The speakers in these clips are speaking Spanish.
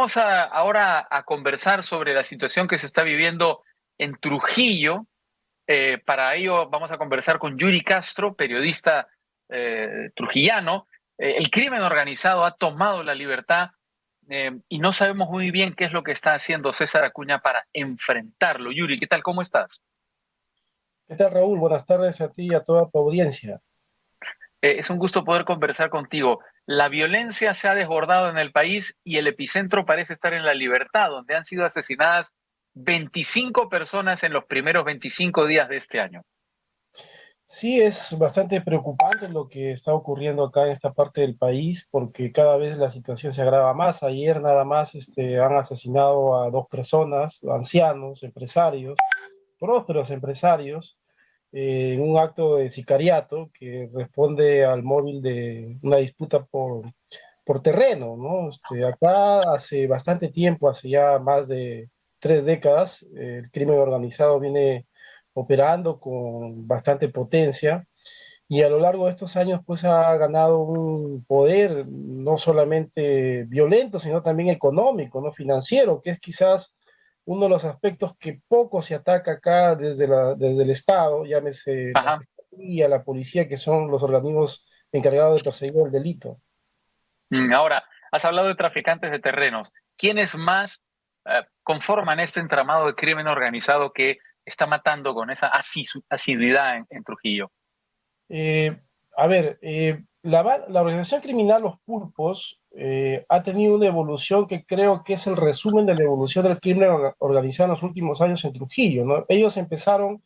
Vamos ahora a conversar sobre la situación que se está viviendo en Trujillo. Para ello vamos a conversar con Yuri Castro, periodista trujillano. El crimen organizado ha tomado la libertad y no sabemos muy bien qué es lo que está haciendo César Acuña para enfrentarlo. Yuri, ¿qué tal? ¿Cómo estás? ¿Qué tal, Raúl? Buenas tardes a ti y a toda tu audiencia. Es un gusto poder conversar contigo. La violencia se ha desbordado en el país y el epicentro parece estar en La Libertad, donde han sido asesinadas 25 personas en los primeros 25 días de este año. Sí, es bastante preocupante lo que está ocurriendo acá en esta parte del país, porque cada vez la situación se agrava más. Ayer nada más han asesinado a dos personas, ancianos, empresarios, prósperos empresarios, en un acto de sicariato que responde al móvil de una disputa por terreno, ¿no? Acá hace bastante tiempo, hace ya más de 3 décadas, el crimen organizado viene operando con bastante potencia y a lo largo de estos años pues ha ganado un poder no solamente violento, sino también económico, ¿no? Financiero, que es quizás uno de los aspectos que poco se ataca acá desde el Estado, llámese la Ajá. Fiscalía, la policía, que son los organismos encargados de perseguir el delito. Ahora, has hablado de traficantes de terrenos. ¿Quiénes más conforman este entramado de crimen organizado que está matando con esa asiduidad en Trujillo? Eh, a ver, la organización criminal Los Pulpos ha tenido una evolución que creo que es el resumen de la evolución del crimen organizado en los últimos años en Trujillo, ¿no? Ellos empezaron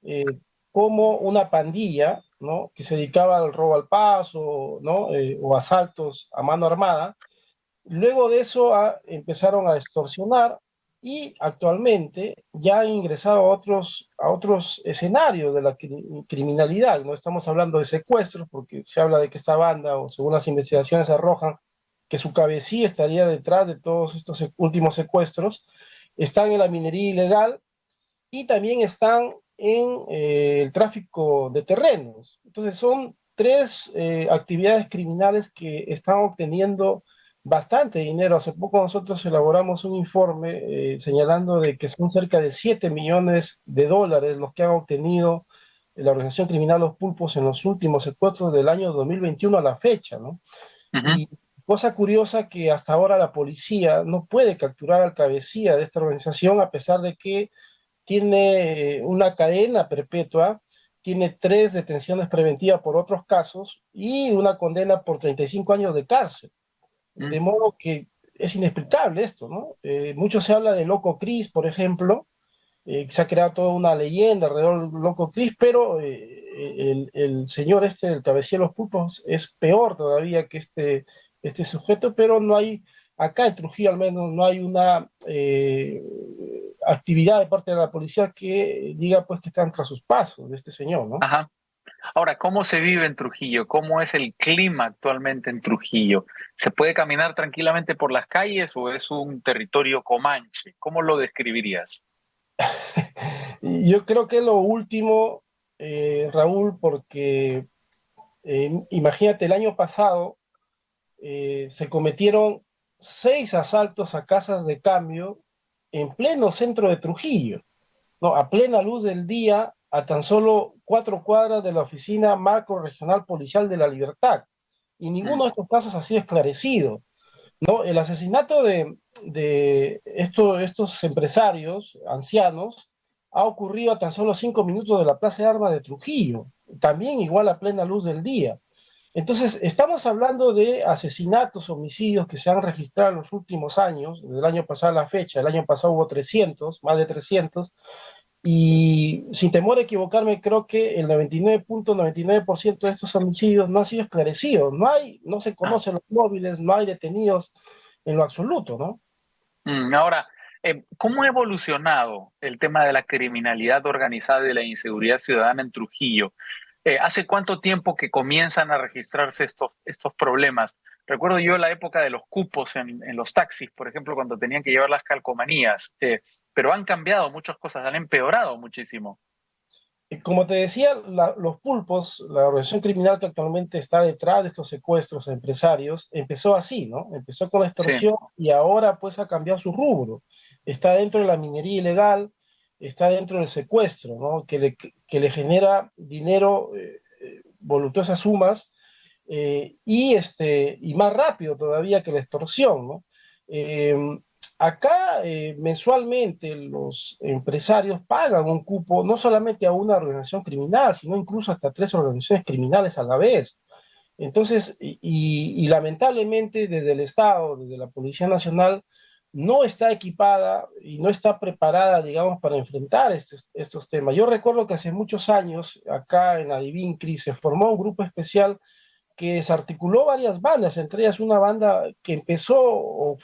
eh, como una pandilla, ¿no? Que se dedicaba al robo al paso, ¿no? O asaltos a mano armada. Luego de eso empezaron a extorsionar y actualmente ya han ingresado a otros escenarios de la criminalidad. No estamos hablando de secuestros, porque se habla de que esta banda, o según las investigaciones arrojan, que su cabecilla estaría detrás de todos estos últimos secuestros. Están en la minería ilegal y también están en el tráfico de terrenos. Entonces son tres actividades criminales que están obteniendo bastante dinero. Hace poco nosotros elaboramos un informe señalando de que son cerca de 7 millones de dólares los que han obtenido la organización criminal Los Pulpos en los últimos secuestros del año 2021 a la fecha, ¿no? Ujú. Y cosa curiosa que hasta ahora la policía no puede capturar al cabecilla de esta organización a pesar de que tiene una cadena perpetua, tiene 3 detenciones preventivas por otros casos y una condena por 35 años de cárcel. Mm. De modo que es inexplicable esto, ¿no? Mucho se habla de Loco Cris, por ejemplo, se ha creado toda una leyenda alrededor del Loco Cris, pero el señor del cabecilla de los pulpos es peor todavía que este sujeto, pero no hay, acá en Trujillo al menos, no hay una actividad de parte de la policía que diga pues que están tras sus pasos de este señor, ¿no? Ajá. Ahora, ¿cómo se vive en Trujillo? ¿Cómo es el clima actualmente en Trujillo? ¿Se puede caminar tranquilamente por las calles o es un territorio comanche? ¿Cómo lo describirías? Y yo creo que lo último, Raúl, porque imagínate, el año pasado se cometieron 6 asaltos a casas de cambio en pleno centro de Trujillo, ¿no? A plena luz del día, a tan solo 4 cuadras de la oficina macro regional policial de La Libertad. Y ninguno Mm. de estos casos ha sido esclarecido, ¿no? El asesinato de estos empresarios ancianos ha ocurrido a tan solo 5 minutos de la Plaza de Armas de Trujillo, también igual a plena luz del día. Entonces, estamos hablando de asesinatos, homicidios que se han registrado en los últimos años, desde el año pasado a la fecha. El año pasado hubo 300, más de 300, y sin temor a equivocarme, creo que el 99.99% de estos homicidios no ha sido esclarecido. No se Ah. conocen los móviles, no hay detenidos en lo absoluto, ¿no? Ahora, ¿cómo ha evolucionado el tema de la criminalidad organizada y de la inseguridad ciudadana en Trujillo? ¿Hace cuánto tiempo que comienzan a registrarse estos problemas? Recuerdo yo la época de los cupos en los taxis, por ejemplo, cuando tenían que llevar las calcomanías, pero han cambiado muchas cosas, han empeorado muchísimo. Como te decía, los pulpos, la organización criminal que actualmente está detrás de estos secuestros a empresarios, empezó así, ¿no? Empezó con la Sí, extorsión y ahora pues ha cambiado su rubro. Está dentro de la minería ilegal, está dentro del secuestro, ¿no? Que le genera dinero, voluptuosas sumas, y más rápido todavía que la extorsión, ¿no? Eh, Acá mensualmente los empresarios pagan un cupo no solamente a una organización criminal, sino incluso hasta tres organizaciones criminales a la vez. Entonces, y lamentablemente desde el Estado, desde la Policía Nacional, no está equipada y no está preparada, digamos, para enfrentar estos temas. Yo recuerdo que hace muchos años, acá en Adivincri, se formó un grupo especial que desarticuló varias bandas, entre ellas una banda que empezó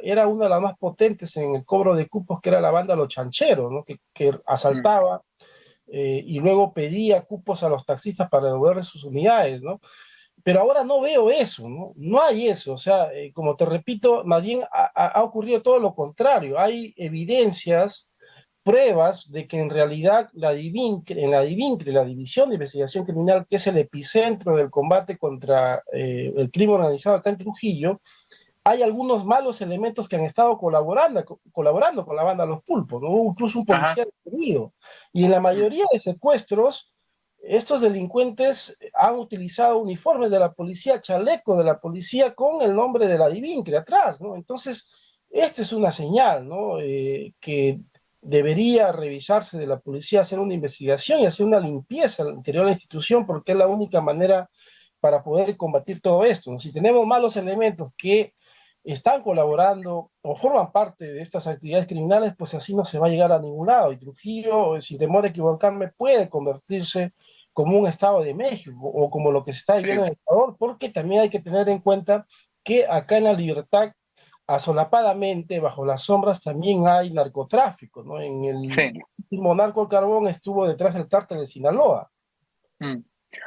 era una de las más potentes en el cobro de cupos, que era la banda Los Chancheros, ¿no? Que mm, asaltaba, y luego pedía cupos a los taxistas para devolver sus unidades, ¿no? Pero ahora no veo eso, ¿no? No hay eso, o sea, como te repito, más bien ha ocurrido todo lo contrario, hay evidencias, pruebas de que en realidad en la DIVINCRE, la División de Investigación Criminal, que es el epicentro del combate contra el crimen organizado acá en Trujillo, hay algunos malos elementos que han estado colaborando con la banda Los Pulpos, ¿no? Hubo incluso un ajá, policía detenido. Y en la mm, mayoría de secuestros, estos delincuentes han utilizado uniformes de la policía, chaleco de la policía con el nombre de la DIVINCRE atrás, ¿no? Entonces, esta es una señal, ¿no? Que debería revisarse de la policía, hacer una investigación y hacer una limpieza al interior de la institución, porque es la única manera para poder combatir todo esto, ¿no? Si tenemos malos elementos que están colaborando o forman parte de estas actividades criminales, pues así no se va a llegar a ningún lado. Y Trujillo, sin temor a equivocarme, puede convertirse como un Estado de México o como lo que se está sí, viviendo en Ecuador, porque también hay que tener en cuenta que acá en La Libertad, asolapadamente, bajo las sombras, también hay narcotráfico, ¿no? En el sí. último narcocarbón estuvo detrás del cártel de Sinaloa. Mm.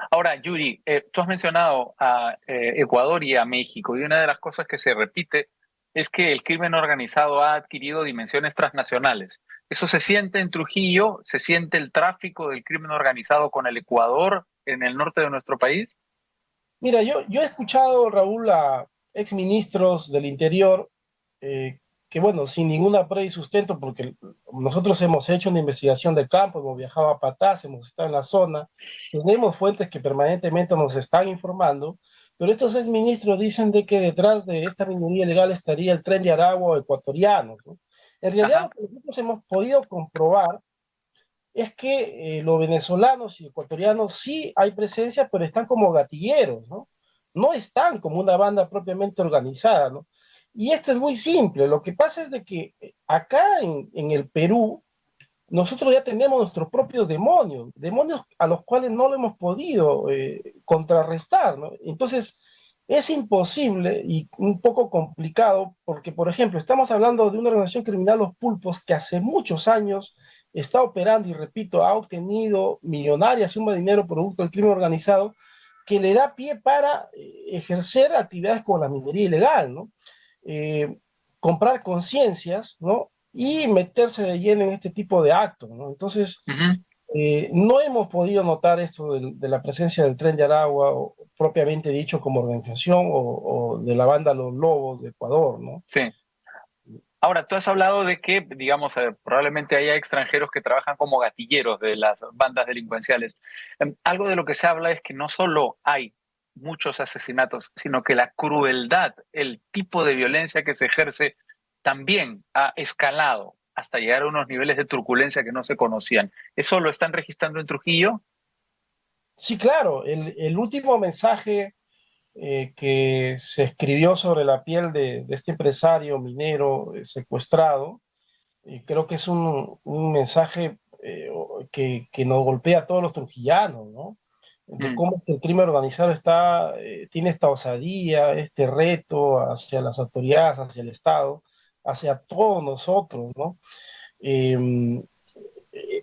Ahora, Yuri, tú has mencionado a Ecuador y a México, y una de las cosas que se repite es que el crimen organizado ha adquirido dimensiones transnacionales. ¿Eso se siente en Trujillo? ¿Se siente el tráfico del crimen organizado con el Ecuador en el norte de nuestro país? Mira, yo he escuchado, Raúl, a exministros del Interior, que, bueno, sin ninguna prueba y sustento, porque nosotros hemos hecho una investigación de campo, hemos viajado a Patás, hemos estado en la zona, tenemos fuentes que permanentemente nos están informando, pero estos exministros dicen de que detrás de esta minería ilegal estaría el Tren de Aragua ecuatoriano, ¿no? En realidad, lo Ajá. que nosotros hemos podido comprobar es que los venezolanos y ecuatorianos sí hay presencia, pero están como gatilleros, ¿no? No están como una banda propiamente organizada, ¿no? Y esto es muy simple. Lo que pasa es de que acá en el Perú, nosotros ya tenemos nuestros propios demonios, demonios a los cuales no lo hemos podido contrarrestar, ¿no? Entonces, es imposible y un poco complicado porque, por ejemplo, estamos hablando de una organización criminal, Los Pulpos, que hace muchos años está operando y, repito, ha obtenido millonarias sumas de dinero producto del crimen organizado, que le da pie para ejercer actividades como la minería ilegal, ¿no? Eh, Comprar conciencias, ¿no? Y meterse de lleno en este tipo de actos, ¿no? Entonces, Ujú. no hemos podido notar esto de la presencia del Tren de Aragua, o, propiamente dicho, como organización, o de la banda Los Lobos de Ecuador, ¿no? Sí. Ahora, tú has hablado de que, digamos, probablemente haya extranjeros que trabajan como gatilleros de las bandas delincuenciales. Algo de lo que se habla es que no solo hay muchos asesinatos, sino que la crueldad, el tipo de violencia que se ejerce, también ha escalado hasta llegar a unos niveles de turbulencia que no se conocían. ¿Eso lo están registrando en Trujillo? Sí, claro, el último mensaje que se escribió sobre la piel de este empresario minero secuestrado, creo que es un mensaje que nos golpea a todos los trujillanos, ¿no? De Mm, cómo que el crimen organizado tiene esta osadía, este reto hacia las autoridades, hacia el Estado, hacia todos nosotros, ¿no? Eh,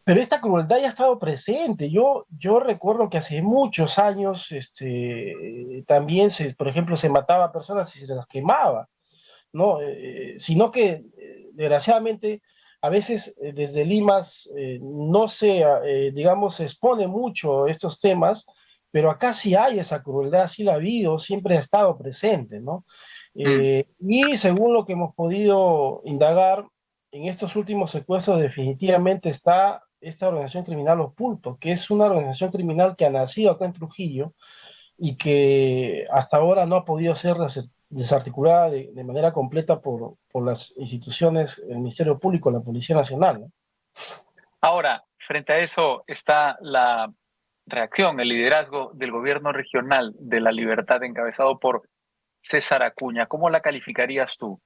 pero esta crueldad ya ha estado presente. Yo recuerdo que hace muchos años también, por ejemplo, se mataba a personas y se las quemaba, ¿no? Sino que, desgraciadamente, a veces desde Lima no se, digamos, se expone mucho estos temas, pero acá sí hay esa crueldad, sí la ha habido, siempre ha estado presente, ¿no? Mm. Y según lo que hemos podido indagar, en estos últimos secuestros definitivamente está esta organización criminal Los Pulpos, que es una organización criminal que ha nacido acá en Trujillo y que hasta ahora no ha podido ser desarticulada de manera completa por las instituciones, el Ministerio Público, la Policía Nacional, ¿no? Ahora, frente a eso está la reacción, el liderazgo del gobierno regional de La Libertad encabezado por César Acuña. ¿Cómo la calificarías tú?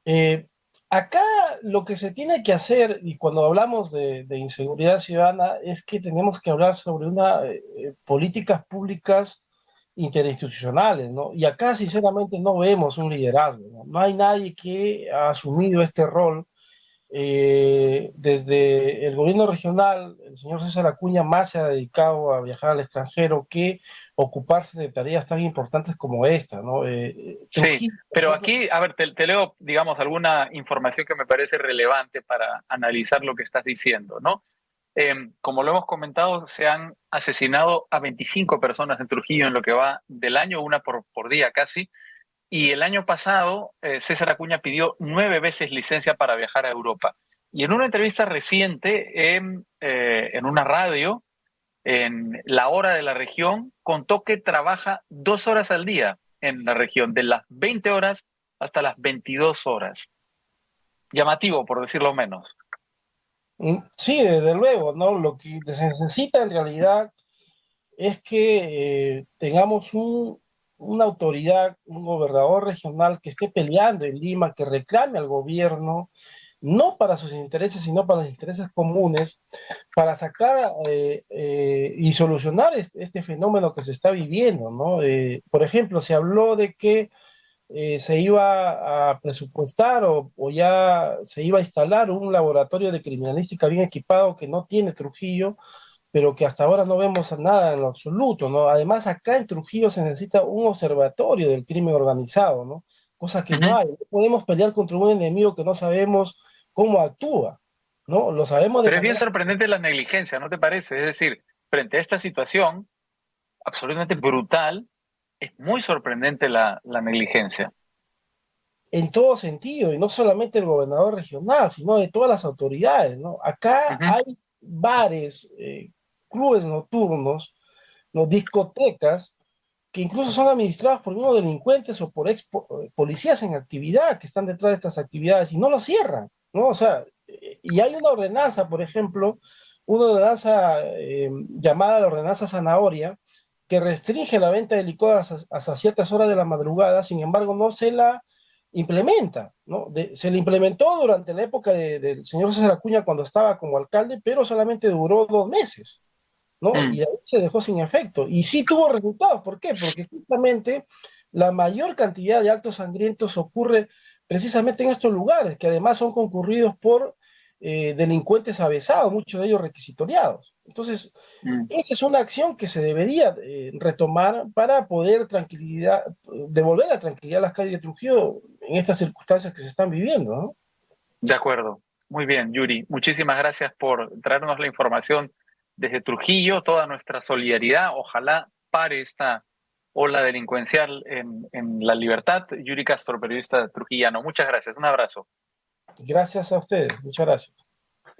Eh, Acá lo que se tiene que hacer, y cuando hablamos de inseguridad ciudadana, es que tenemos que hablar sobre políticas públicas interinstitucionales, ¿no? Y acá, sinceramente, no vemos un liderazgo, ¿no? No hay nadie que ha asumido este rol. Desde el gobierno regional, el señor César Acuña más se ha dedicado a viajar al extranjero que ocuparse de tareas tan importantes como esta, ¿no? Sí, Trujillo, por pero ejemplo. aquí, a ver, te leo, digamos, alguna información que me parece relevante para analizar lo que estás diciendo, ¿no? Como lo hemos comentado, se han asesinado a 25 personas en Trujillo en lo que va del año, una por día casi. Y el año pasado, César Acuña pidió 9 veces licencia para viajar a Europa. Y en una entrevista reciente en una radio, en La Hora de la Región, contó que trabaja 2 horas al día en la región, de las 20 horas hasta las 22 horas. Llamativo, por decirlo menos. Sí, desde luego, ¿no? Lo que se necesita en realidad es que tengamos una autoridad, un gobernador regional que esté peleando en Lima, que reclame al gobierno, no para sus intereses, sino para los intereses comunes, para sacar y solucionar este fenómeno que se está viviendo, ¿no? Por ejemplo, se habló de que se iba a presupuestar o ya se iba a instalar un laboratorio de criminalística bien equipado que no tiene Trujillo, pero que hasta ahora no vemos nada en lo absoluto, ¿no? Además, acá en Trujillo se necesita un observatorio del crimen organizado, ¿no? Cosa que no Ujú. hay. No podemos pelear contra un enemigo que no sabemos cómo actúa, ¿no? Lo sabemos de Pero es bien manera... sorprendente la negligencia, ¿no te parece? Es decir, frente a esta situación absolutamente brutal, es muy sorprendente la negligencia. En todo sentido, y no solamente el gobernador regional, sino de todas las autoridades, ¿no? Acá Ujú. hay bares, clubes nocturnos, ¿no? Discotecas, que incluso son administrados por mismos delincuentes o por policías en actividad que están detrás de estas actividades y no lo cierran, ¿no? O sea, y hay una ordenanza, por ejemplo, una ordenanza llamada la ordenanza Zanahoria, que restringe la venta de licor hasta ciertas horas de la madrugada, sin embargo, no se la implementa, ¿no? Se le implementó durante la época del señor César Acuña cuando estaba como alcalde, pero solamente duró 2 meses, ¿no? Y Mm. de ahí se dejó sin efecto. Y sí tuvo resultados. ¿Por qué? Porque justamente la mayor cantidad de actos sangrientos ocurre precisamente en estos lugares, que además son concurridos por delincuentes avesados, muchos de ellos requisitoriados. Entonces, Mm. esa es una acción que se debería retomar para poder devolver la tranquilidad a las calles de Trujillo en estas circunstancias que se están viviendo, ¿no? De acuerdo. Muy bien, Yuri. Muchísimas gracias por traernos la información desde Trujillo, toda nuestra solidaridad. Ojalá pare esta ola delincuencial en La Libertad. Yuri Castro, periodista trujillano. Muchas gracias. Un abrazo. Gracias a ustedes. Muchas gracias.